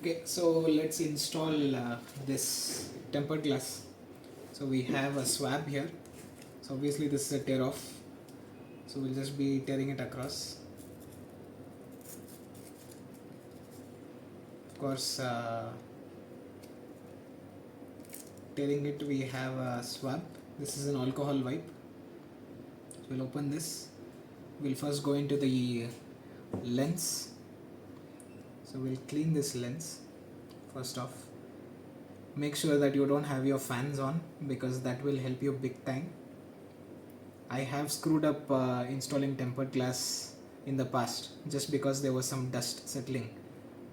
Okay, so let's install this tempered glass. So we have a swab here. So obviously this is a tear off. So we'll just be tearing it across. Of course, tearing it, we have a swab. This is an alcohol wipe. So we'll open this. We'll first go into the lens. So we'll clean this lens first off. Make sure that you don't have your fans on because that will help you big time. I have screwed up installing tempered glass in the past just because there was some dust settling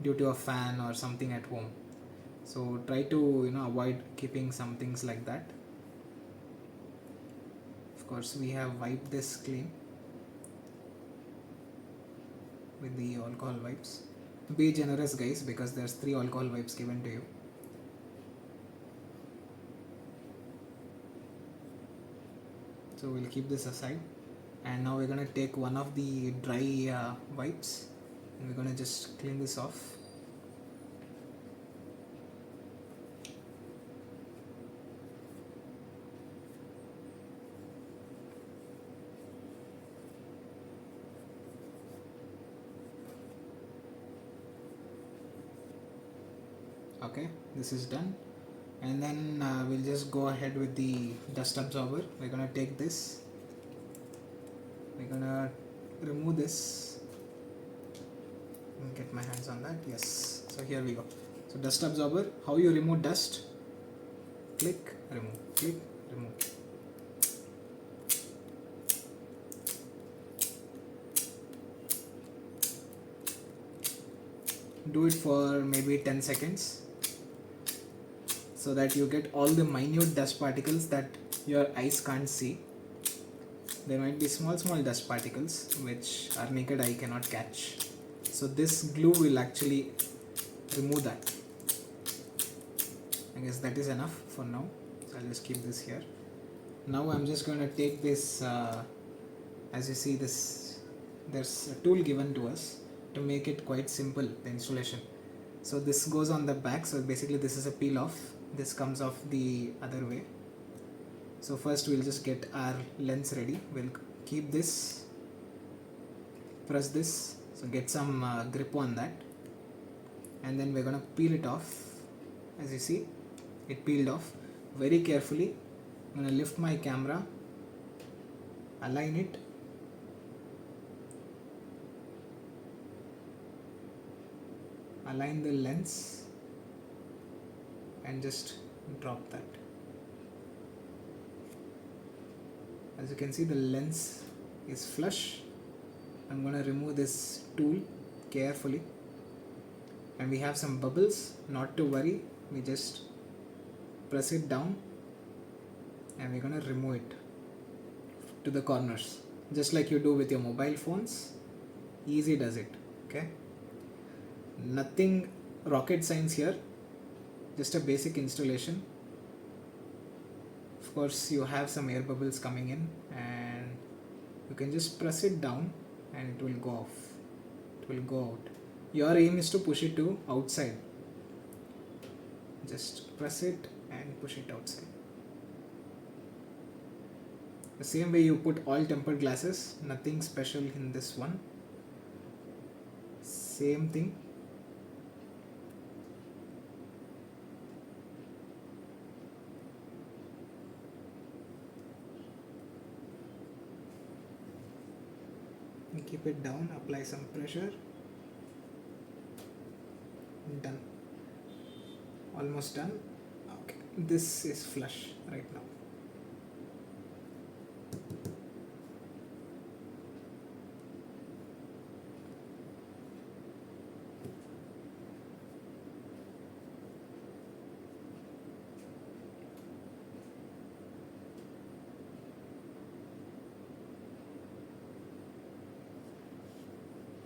due to a fan or something at home. So try to avoid keeping some things like that. Of course, we have wiped this clean with the alcohol wipes. Be generous, guys, because there's 3 alcohol wipes given to you. So we'll keep this aside, and now we're gonna take one of the dry wipes and we're gonna just clean this off. Okay, this is done, and then we'll just go ahead with the dust absorber. We're gonna take this, we're gonna remove this. Let me get my hands on that. Yes, so here we go. So dust absorber, how you remove dust? Click, remove, click, remove. Do it for maybe 10 seconds so that you get all the minute dust particles that your eyes can't see. There might be small dust particles which our naked eye cannot catch. So this glue will actually remove that. I guess that is enough for now. So I'll just keep this here. Now I'm just going to take this, as you see, there's a tool given to us to make it quite simple, the installation. So this goes on the back, so basically this is a peel off. This comes off the other way. So first we'll just get our lens ready. We'll keep this, press this, so get some grip on that, and then we're gonna peel it off. As you see, it peeled off very carefully. I'm gonna lift my camera, align it, align the lens, and just drop that. As you can see, the lens is flush. I'm going to remove this tool carefully, and we have some bubbles. Not to worry, we just press it down and we're going to remove it to the corners just like you do with your mobile phones. Easy does it. Okay, nothing rocket science here, just a basic installation. Of course, you have some air bubbles coming in, and you can just press it down and it will go off. It will go out. Your aim is to push it to outside. Just press it and push it outside. The same way you put all tempered glasses, nothing special in this one. Same thing. Keep it down, apply some pressure. Done. Almost done. Okay, this is flush right now.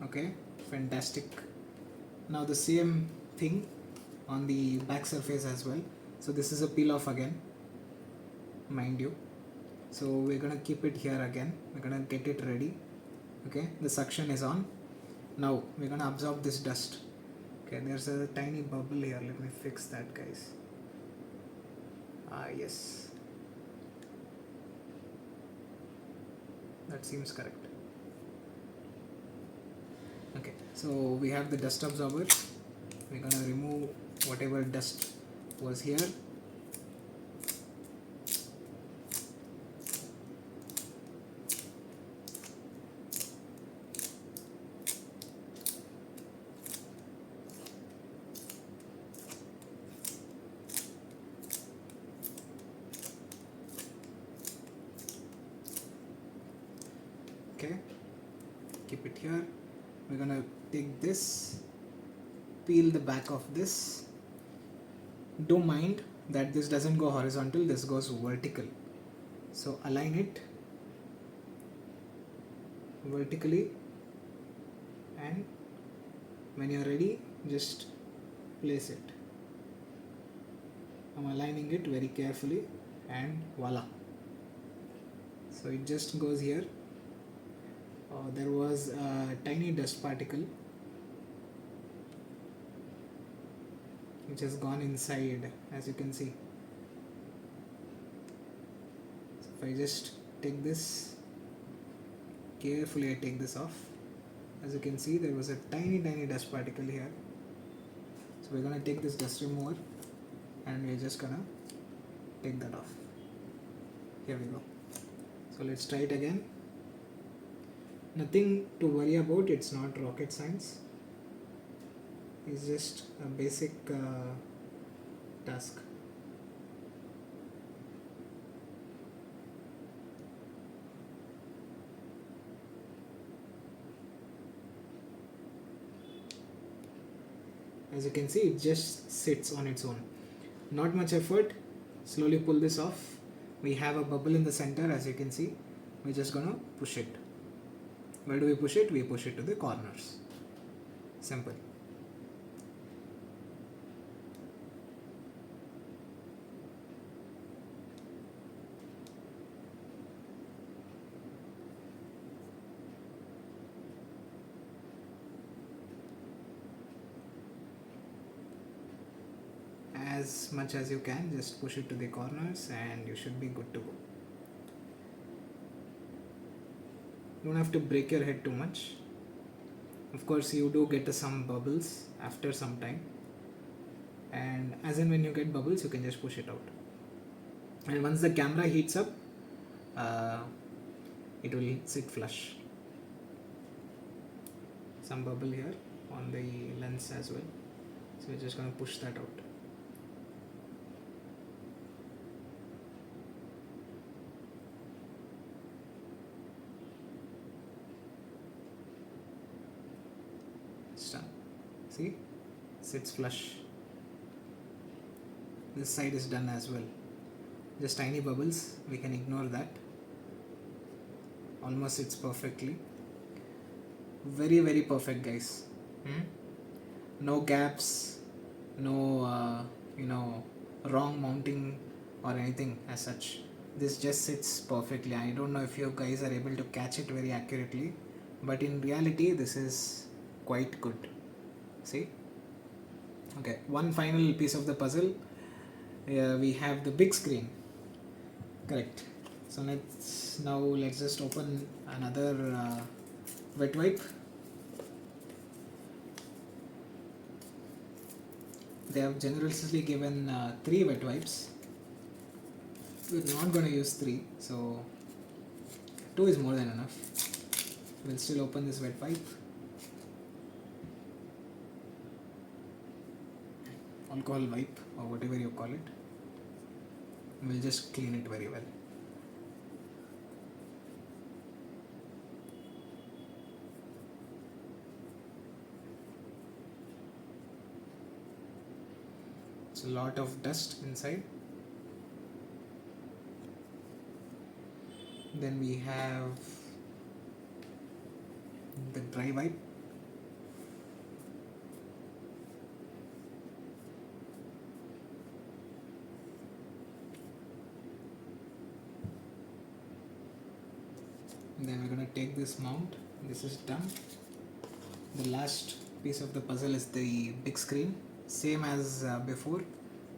Okay, fantastic. Now the same thing on the back surface as well. So this is a peel off again, mind you. So we're gonna keep it here again. We're gonna get it ready. Okay, the suction is on. Now we're gonna absorb this dust. Okay, there's a tiny bubble here. Let me fix that, guys. Yes, that seems correct. Okay, so we have the dust absorber. We're gonna remove whatever dust was here. Okay, keep it here. We're gonna take this, peel the back of this. Don't mind that this doesn't go horizontal, this goes vertical. So align it vertically, and when you're ready, just place it. I'm aligning it very carefully, and voila. So it just goes here. There was a tiny dust particle which has gone inside, as you can see. So if I just take this carefully, I take this off. As you can see, there was a tiny dust particle here. So we're gonna take this dust remover and we're just gonna take that off. Here we go. So let's try it again. Nothing to worry about, it's not rocket science. It's just a basic task. As you can see, it just sits on its own. Not much effort. Slowly pull this off. We have a bubble in the center, as you can see. We're just gonna push it. Where do we push it? We push it to the corners. Simple. As much as you can, just push it to the corners and you should be good to go. Don't have to break your head too much. Of course, you do get some bubbles after some time, and as and when you get bubbles, you can just push it out. And once the camera heats up, it will sit flush. Some bubble here on the lens as well, so we're just going to push that out. Done. See, sits flush. This side is done as well. Just tiny bubbles, we can ignore that. Almost sits perfectly. Very perfect, guys. No gaps, no wrong mounting or anything as such. This just sits perfectly. I don't know if you guys are able to catch it very accurately, but in reality this is quite good. See? Okay, one final piece of the puzzle. We have the big screen. Correct. So let's just open another wet wipe. They have generously given 3 wet wipes. We're not going to use 3, so 2 is more than enough. We'll still open this wet wipe. Alcohol wipe or whatever you call it. We'll just clean it very well. It's a lot of dust inside. Then we have the dry wipe. Then we're going to take this mount. This is done. The last piece of the puzzle is the big screen. Same as before,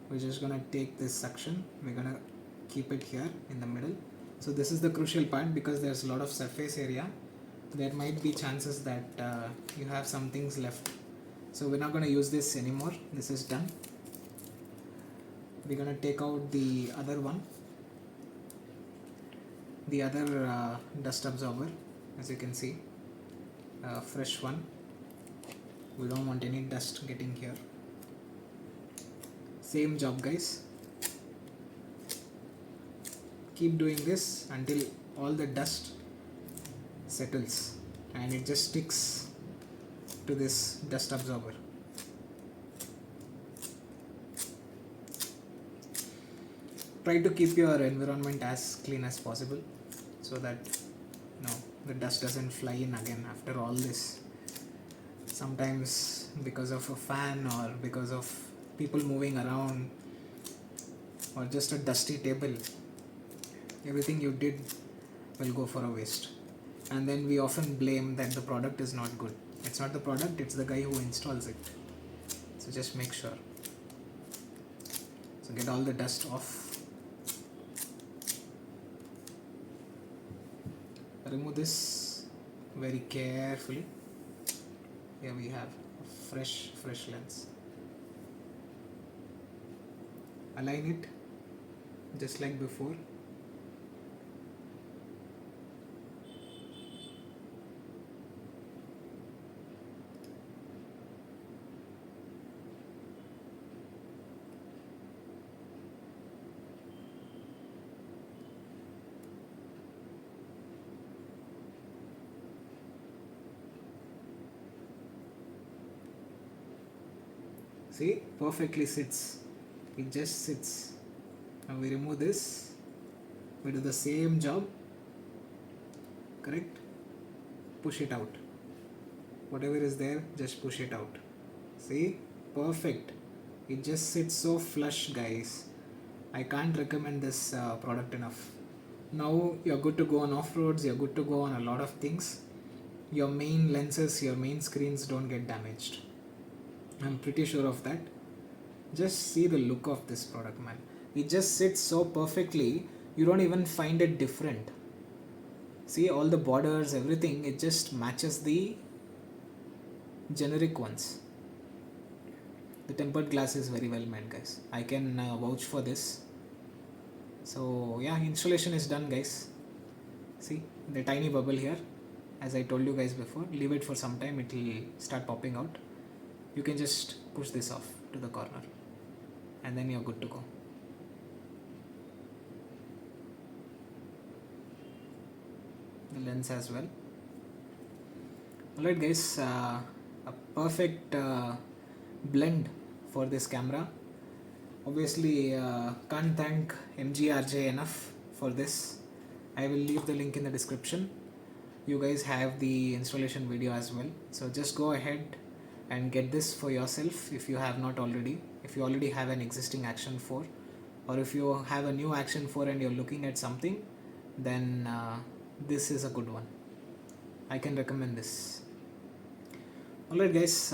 we're just gonna take this section, we're gonna keep it here in the middle. So this is the crucial part, because there's a lot of surface area. There might be chances that you have some things left. So we're not going to use this anymore. This is done. We're going to take out the other one, the other dust absorber, as you can see, fresh one. We don't want any dust getting here. Same job, guys. Keep doing this until all the dust settles and it just sticks to this dust absorber. Try to keep your environment as clean as possible so that the dust doesn't fly in again after all this. Sometimes because of a fan or because of people moving around or just a dusty table, everything you did will go for a waste. And then we often blame that the product is not good. It's not the product, it's the guy who installs it. So just make sure. So get all the dust off. Remove this very carefully. Here we have a fresh lens. Align it just like before. See, perfectly sits. It just sits. Now we remove this. We do the same job. Correct? Push it out. Whatever is there, just push it out. See? Perfect. It just sits so flush, guys. I can't recommend this product enough. Now you're good to go on off-roads. You're good to go on a lot of things. Your main lenses, your main screens don't get damaged. I'm pretty sure of that. Just see the look of this product, man. It just sits so perfectly, you don't even find it different. See all the borders, everything, it just matches the generic ones. The tempered glass is very well made, guys. I can vouch for this. So yeah, installation is done, guys. See the tiny bubble here. As I told you guys before, leave it for some time, it will start popping out. You can just push this off to the corner and then you're good to go. The lens as well. Alright guys, a perfect blend for this camera. Obviously can't thank MGRJ enough for this. I will leave the link in the description. You guys have the installation video as well, so just go ahead and get this for yourself if you have not already. If you already have an existing Action 4, or if you have a new Action 4 and you're looking at something, then this is a good one. I can recommend this. Alright guys,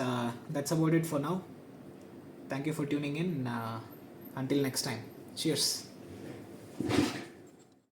that's about it for now. Thank you for tuning in. Until next time, cheers.